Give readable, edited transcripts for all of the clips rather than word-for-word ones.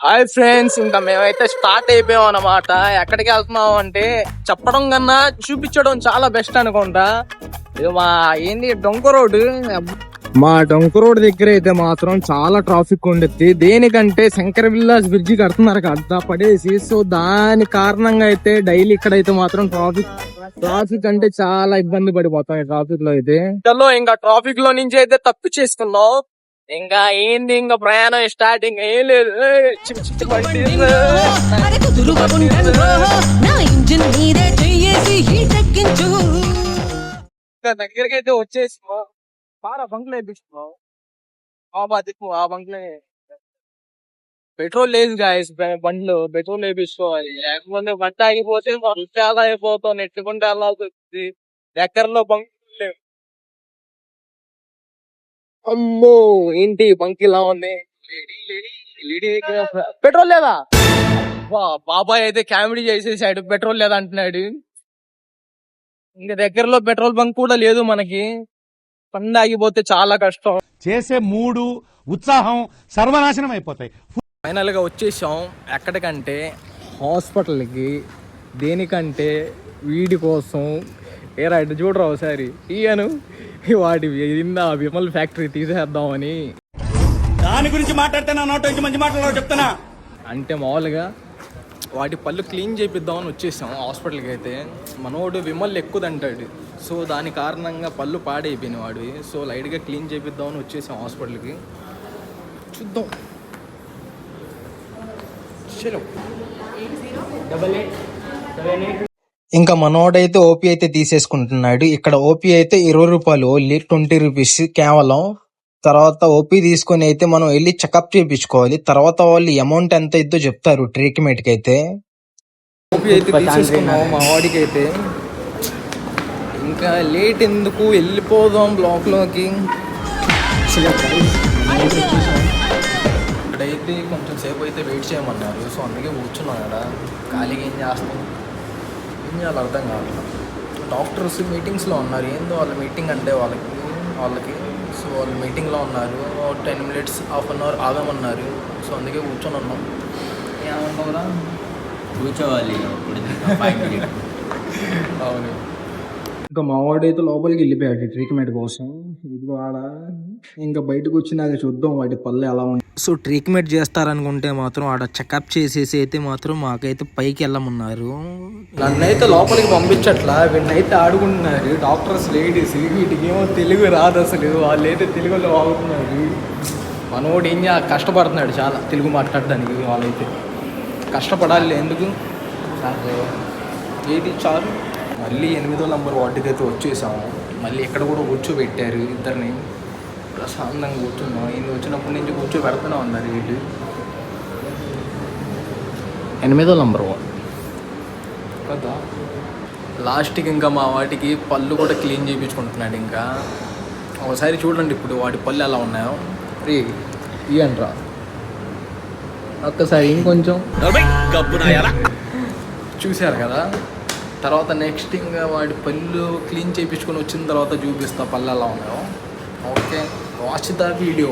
Hi friends, ఇంకా మేమైతే start అయిపోయాం అన్నమాట. ఎక్కడికి వెళ్తున్నాం అంటే చెప్పడం కన్నా చూపించడం చాలా బెస్ట్ అనుకుంటా. ఇది మా ఏంది డొంక రోడ్. మా డొంక రోడ్ దగ్గర అయితే మాత్రం చాలా ట్రాఫిక్ ఉండుద్ది. దేనికంటే శంకర విల్లాస్ బ్రిడ్జి కడుతున్నారు కదా పడేసి. సో దాని కారణంగా అయితే డైలీ ఇక్కడైతే మాత్రం ట్రాఫిక్ అంటే చాలా ఇబ్బంది పడిపోతాం ఈ ట్రాఫిక్ లో అయితే. చలో ఇంకా ట్రాఫిక్ లో నుంచి అయితే తప్పు చేసుకున్నాం. ఇంకా ఏంది ఇంకా ప్రయాణం స్టార్టింగ్ ఏం లేదు. దగ్గరికి అయితే వచ్చేసినాం. పారా బంక్లో వేపిస్తున్నాం. ఆ బంక్లో పెట్రోల్ లేదు గాయస్. బండ్లు పెట్రోల్ వేపించుకోవాలి, లేకపోతే బండి ఆగిపోతే చాలా అయిపోతాం. నెట్టుకుంటే వెళ్ళాల్సి వస్తుంది. దగ్గరలో బంక్ లేవు. అమ్మో ఏంటి బంక్ ఇలా ఉంది. పెట్రోల్ లేదా? బాబాయ్ అయితే కామెడీ చేసేసాడు, పెట్రోల్ లేదా అంటున్నాడు. ఇంకా దగ్గరలో పెట్రోల్ బంక్ కూడా లేదు మనకి. బండి ఆగిపోతే చాలా కష్టం. చేసే మూడు ఉత్సాహం సర్వనాశనం అయిపోతాయి. ఫైనల్ గా వచ్చేసాం. ఎక్కడికంటే హాస్పిటల్కి. దేనికంటే వీడి కోసం. ఏ రైట్ చూడరా ఒకసారి ఈయను వాటి విమల్ ఫ్యాక్టరీ తీసేద్దామని. దాని గురించి మాట్లాడితే నా నోట్ నుంచి మంచి మాట్లాడాలి చెప్తానా. అంటే మామూలుగా వాటి పళ్ళు క్లీన్ చేపిద్దామని వచ్చేసాం హాస్పిటల్కి అయితే. మనోడు విమల్ ఎక్కుదంటాడు. సో దాని కారణంగా పళ్ళు పాడైపోయినాయి వాడు. సో లైట్గా క్లీన్ చేపిద్దామని వచ్చేసాం హాస్పిటల్కి. చూద్దాం. చలో. ఇంకా మనోడైతే ఓపీ అయితే తీసేసుకుంటున్నాడు. ఇక్కడ ఓపీ అయితే 20 రూపాయలు, ఓన్లీ 20 రూపీస్ కేవలం. తర్వాత ఓపీ తీసుకొని అయితే మనం వెళ్ళి చెకప్ చేయించుకోవాలి. తర్వాత వాళ్ళు అమౌంట్ ఎంత ఇద్దో చెప్తారు ట్రీట్మెంట్ కి అయితే. ఓపీ అయితే తీసేసుకున్నాము మా వాడికి అయితే. ఇంకా లేట్ ఎందుకు, వెళ్ళిపోదాం బ్లాక్ లోకి. ఇక్కడైతే కొంచెం సేపు అయితే వెయిట్ చేయమన్నారు. సో అందుకే కూర్చున్నాం ఇక్కడ ఖాళీగా. ఏం చేస్తాం, ఏం చేయాలి అర్థం కాదు. డాక్టర్స్ మీటింగ్స్లో ఉన్నారు. ఏందో వాళ్ళ మీటింగ్ అంటే వాళ్ళకి సో వాళ్ళు మీటింగ్లో ఉన్నారు. 10 minutes, హాఫ్ అన్ అవర్ ఆగమన్నారు. సో అందుకే కూర్చొని ఉన్నాం. ఏమన్నావురా? కూర్చోవాలి. అవును. ఇంకా మా వాడైతే లోపలికి వెళ్ళిపోయాడు ట్రీట్మెంట్ కోసం. ఇది వాడ ఇంకా బయటకు వచ్చినాక చూద్దాం వాటి పళ్ళు ఎలా ఉంది. సో ట్రీట్మెంట్ చేస్తారనుకుంటే మాత్రం ఆడ చెకప్ చేసేసి అయితే మాత్రం మాకైతే పైకి వెళ్ళమన్నారు. నన్నైతే లోపలికి పంపించట్లా, వీళ్ళనైతే ఆడుకుంటున్నారు డాక్టర్స్ లేడీస్. వీటికి ఏమో తెలుగు రాదు అసలు. వాళ్ళు అయితే తెలుగులో వాగుతున్నారు. మనోడు ఏం కష్టపడుతున్నాడు చాలా తెలుగు మాట్లాడడానికి. వాళ్ళైతే కష్టపడాలి. ఎందుకు ఏది చాలు. మళ్ళీ 8వ నంబర్ వార్డుకి అయితే వచ్చేసాము. మళ్ళీ ఎక్కడ కూడా కూర్చోబెట్టారు ఇద్దరిని. ప్రశాంతంగా కూర్చున్నాం. ఈయన వచ్చినప్పటి నుంచి కూర్చోబెడుతూనే ఉన్నారు వీళ్ళు. 8వ నంబర్ వార్డు కదా. లాస్ట్కి ఇంకా మా వాటికి పళ్ళు కూడా క్లీన్ చేయించుకుంటున్నాడు. ఇంకా ఒకసారి చూడండి ఇప్పుడు వాటి పళ్ళు ఎలా ఉన్నాయో. రే ఇయ్యండ్రా ఒక్కసారి ఇంకొంచెం. చూశారు కదా. తర్వాత నెక్స్ట్ ఇంకా వాడి పళ్ళు క్లీన్ చేయించుకొని వచ్చిన తర్వాత చూపిస్తా పళ్ళు ఎలా ఉన్నాయో. Okay, watch the video.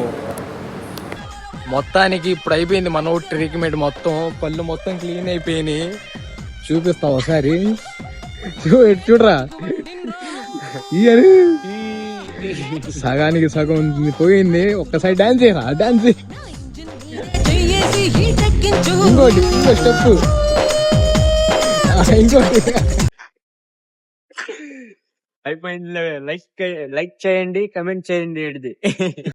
మొత్తానికి ఇప్పుడు అయిపోయింది మన ట్రీట్మెంట్ మొత్తం. పళ్ళు మొత్తం క్లీన్ అయిపోయినాయి. చూపిస్తా ఒకసారి. చూడరా సగానికి సగం పోయింది. ఒక్కసారి డాన్స్ చేయరా, డాన్స్ ఇంకోటి స్టెప్ ఇంకోటి అయిపోయింది. లైక్ చేయండి, కమెంట్ చేయండి.